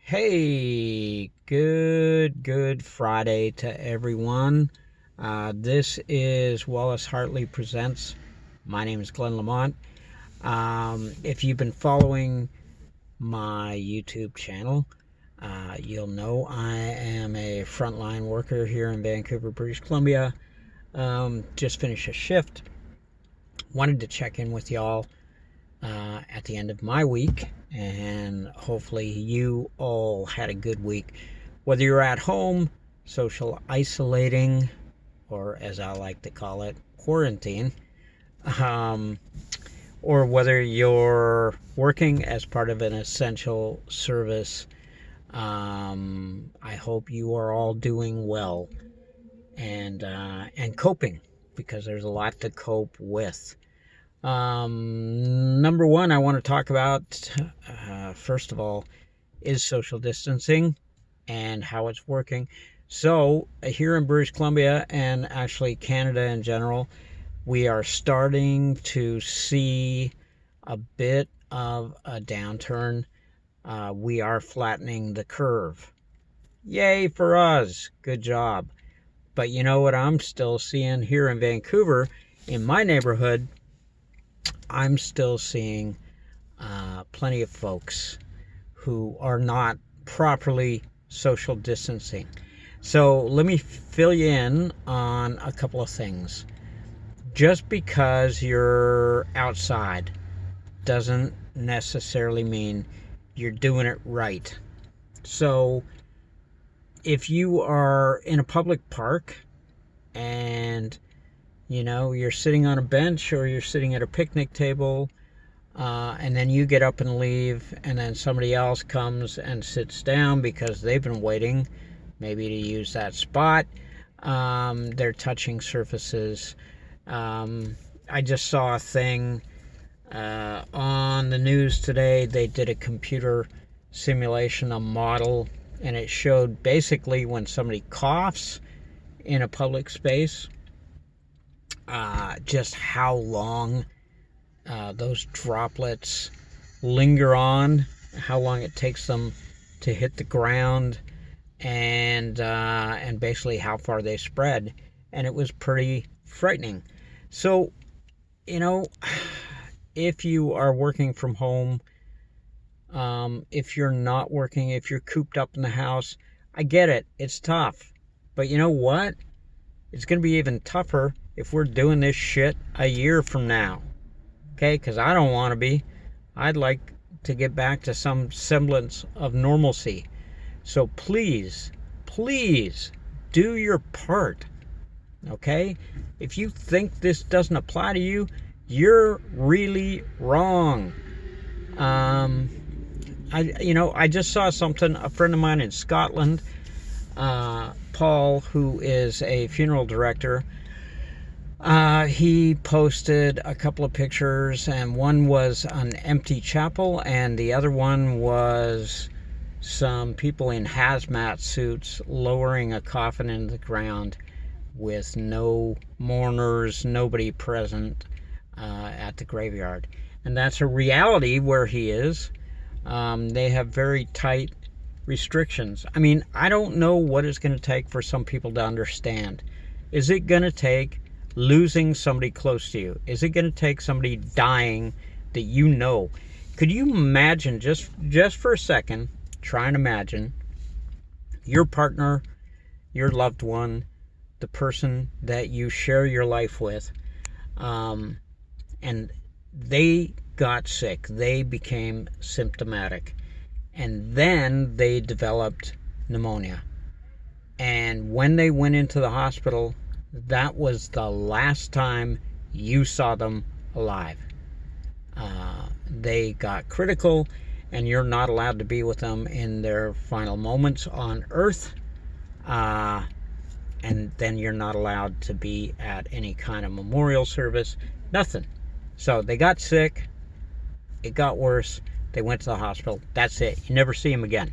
Hey, good Friday to everyone. This is Wallace Hartley Presents. My name is Glenn Lamont. If you've been following my YouTube channel, you'll know I am a frontline worker here in Vancouver, British Columbia. Just finished a shift. Wanted to check in with y'all at the end of my week, and hopefully you all had a good week, whether you're at home social isolating, or as I like to call it, quarantine, or whether you're working as part of an essential service. I hope you are all doing well and coping, because there's a lot to cope with. Number one, I want to talk about, first of all, is social distancing and how it's working. So here in British Columbia, and actually Canada in general, we are starting to see a bit of a downturn. We are flattening the curve. Yay for us. Good job. But you know what I'm still seeing here in Vancouver, in my neighborhood? I'm still seeing plenty of folks who are not properly social distancing. So let me fill you in on a couple of things. Just because you're outside doesn't necessarily mean you're doing it right. So if you are in a public park and you're sitting on a bench, or you're sitting at a picnic table, and then you get up and leave, and then somebody else comes and sits down because they've been waiting maybe to use that spot. They're touching surfaces. I just saw a thing on the news today. They did a computer simulation, a model, and it showed basically when somebody coughs in a public space, just how long those droplets linger on, how long it takes them to hit the ground, and basically how far they spread. And it was pretty frightening. So, if you are working from home, if you're not working, if you're cooped up in the house, I get it. It's tough. But you know what? It's going to be even tougher if we're doing this shit a year from now. Okay? Because I don't want to be. I'd like to get back to some semblance of normalcy. So please do your part. Okay? If you think this doesn't apply to you, you're really wrong. I just saw something. A friend of mine in Scotland, Paul, who is a funeral director, he posted a couple of pictures, and one was an empty chapel, and the other one was some people in hazmat suits lowering a coffin into the ground with no mourners, nobody present at the graveyard. And that's a reality where he is. They have very tight restrictions. I mean, I don't know what it's going to take for some people to understand. Is it going to take losing somebody close to you? Is it going to take somebody dying that you know? Could you imagine, just for a second, try and imagine your partner, your loved one, the person that you share your life with, and they got sick, they became symptomatic, and then they developed pneumonia. And when they went into the hospital, that was the last time you saw them alive. They got critical, and you're not allowed to be with them in their final moments on Earth. And then you're not allowed to be at any kind of memorial service, nothing. So they got sick, it got worse, they went to the hospital, that's it. You never see them again.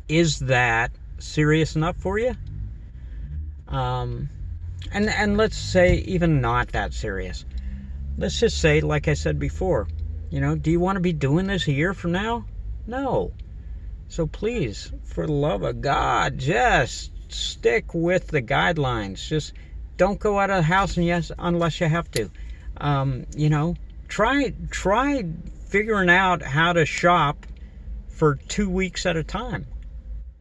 Is that serious enough for you? And let's say even not that serious. Let's just say, like I said before, do you want to be doing this a year from now? No. So please, for the love of God, just stick with the guidelines. Just don't go out of the house unless you have to. You know, try figuring out how to shop for 2 weeks at a time.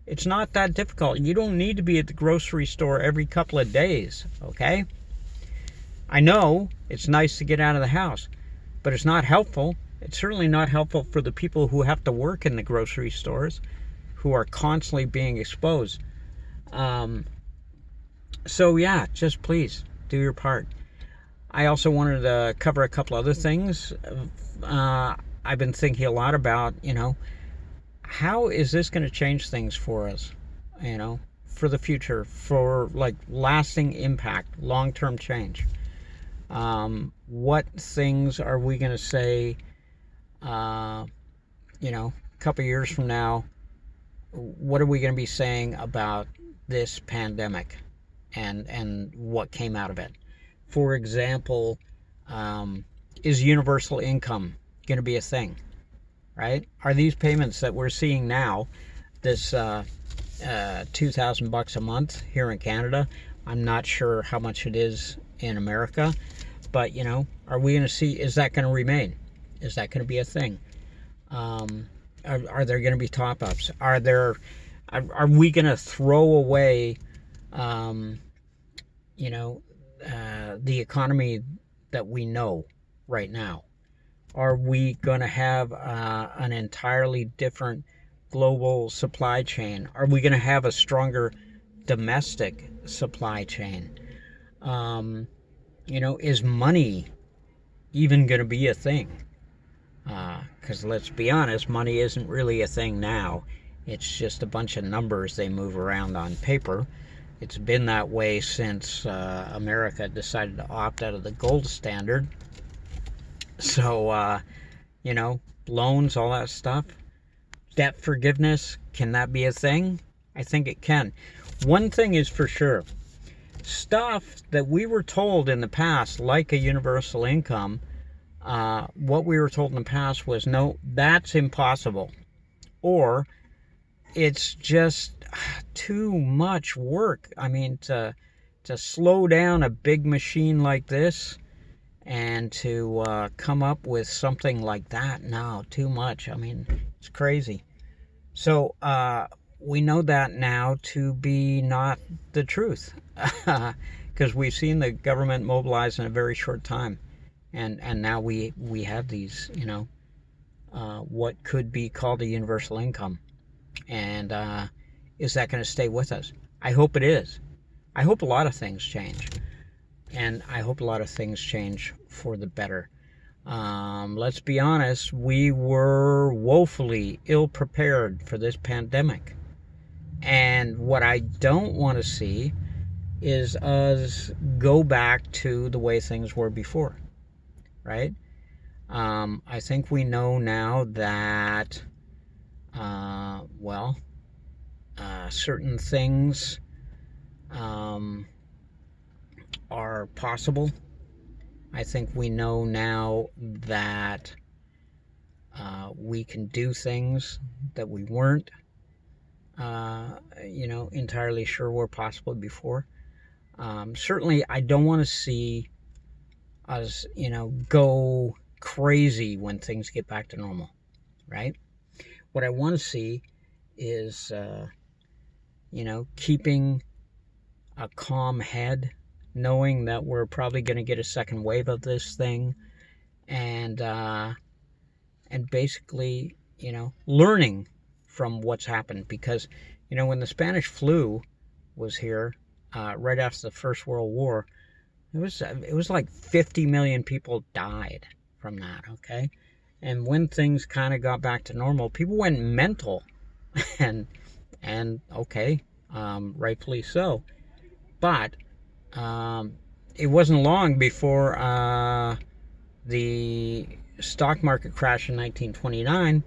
It's not that difficult. You don't need to be at the grocery store every couple of days, okay? I know it's nice to get out of the house, but it's not helpful. It's certainly not helpful for the people who have to work in the grocery stores, who are constantly being exposed. So yeah, just please do your part. I also wanted to cover a couple other things. I've been thinking a lot about, how is this going to change things for us, for the future, for like lasting impact, long-term change. What things are we going to say, a couple years from now? What are we going to be saying about this pandemic and what came out of it? For example, is universal income going to be a thing, right? Are these payments that we're seeing now, this $2,000 a month here in Canada? I'm not sure how much it is in America, but are we going to see? Is that going to remain? Is that going to be a thing? Are there going to be top-ups? Are we going to throw away, the economy that we know right now? Are we going to have an entirely different global supply chain? Are we going to have a stronger domestic supply chain? Is money even going to be a thing? Because let's be honest, money isn't really a thing now. It's just a bunch of numbers they move around on paper. It's been that way since America decided to opt out of the gold standard. So, loans, all that stuff. Debt forgiveness, can that be a thing? I think it can. One thing is for sure. Stuff that we were told in the past, like a universal income, what we were told in the past was, no, that's impossible. Or it's just too much work. I mean, to slow down a big machine like this and to come up with something like that, no, too much. I mean, it's crazy. So we know that now to be not the truth, because we've seen the government mobilize in a very short time, and now we have these, what could be called a universal income. And is that going to stay with us? I hope it is. I hope a lot of things change. And I hope a lot of things change for the better. Let's be honest, we were woefully ill-prepared for this pandemic. And what I don't want to see is us go back to the way things were before, right? I think we know now that certain things are possible. I think we know now that we can do things that we weren't, entirely sure were possible before. Certainly, I don't want to see us, go crazy when things get back to normal, right? What I want to see is, keeping a calm head, knowing that we're probably going to get a second wave of this thing, and basically, learning from what's happened. Because, when the Spanish flu was here, right after the First World War, it was like 50 million people died from that, okay? And when things kind of got back to normal, people went mental, and okay, rightfully so. But it wasn't long before the stock market crash in 1929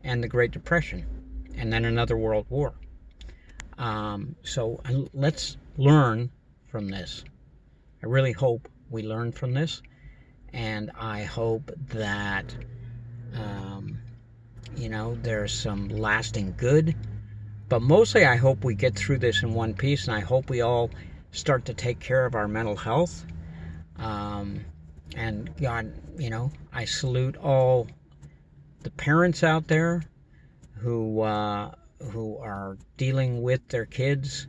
and the Great Depression, and then another world war. So let's learn from this. I really hope we learn from this, and I hope that there's some lasting good. But mostly I hope we get through this in one piece, and I hope we all start to take care of our mental health. And God, I salute all the parents out there who are dealing with their kids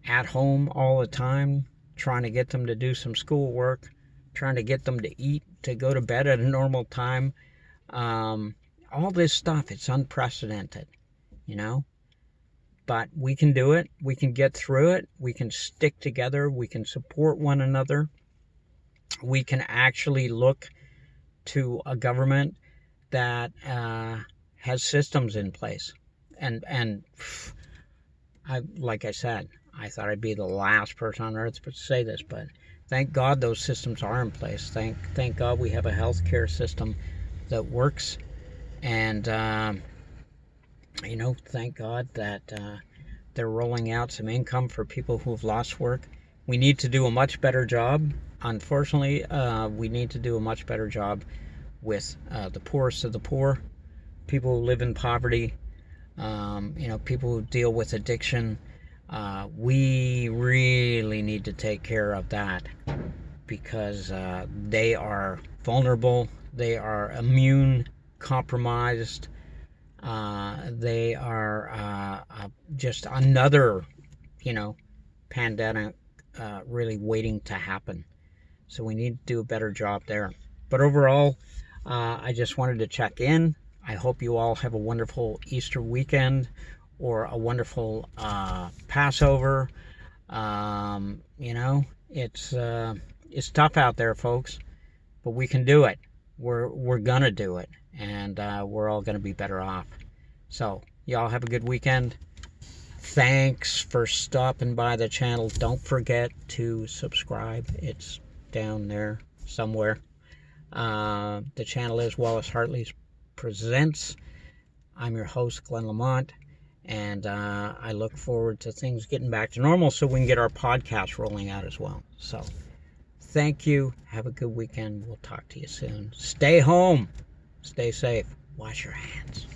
at home all the time, trying to get them to do some schoolwork, trying to get them to eat, to go to bed at a normal time. All this stuff, it's unprecedented, but we can do it. We can get through it. We can stick together. We can support one another. We can actually look to a government that has systems in place. And like I said, I thought I'd be the last person on earth to say this, but thank God those systems are in place. Thank God we have a healthcare system that works, and thank God that they're rolling out some income for people who've lost work. We need to do a much better job. Unfortunately, we need to do a much better job with the poorest of the poor, people who live in poverty, people who deal with addiction. We really need to take care of that, because they are vulnerable, they are immune compromised, they are just another, pandemic really waiting to happen. So we need to do a better job there. But overall, I just wanted to check in. I hope you all have a wonderful Easter weekend, or a wonderful Passover. It's tough out there, folks, but we can do it. We're gonna do it, and we're all gonna be better off. So y'all have a good weekend. Thanks for stopping by the channel. Don't forget to subscribe. It's down there somewhere. The channel is Wallace Hartley's Presents. I'm your host, Glenn Lamont, and I look forward to things getting back to normal so we can get our podcast rolling out as well. So thank you. Have a good weekend. We'll talk to you soon. Stay home. Stay safe. Wash your hands.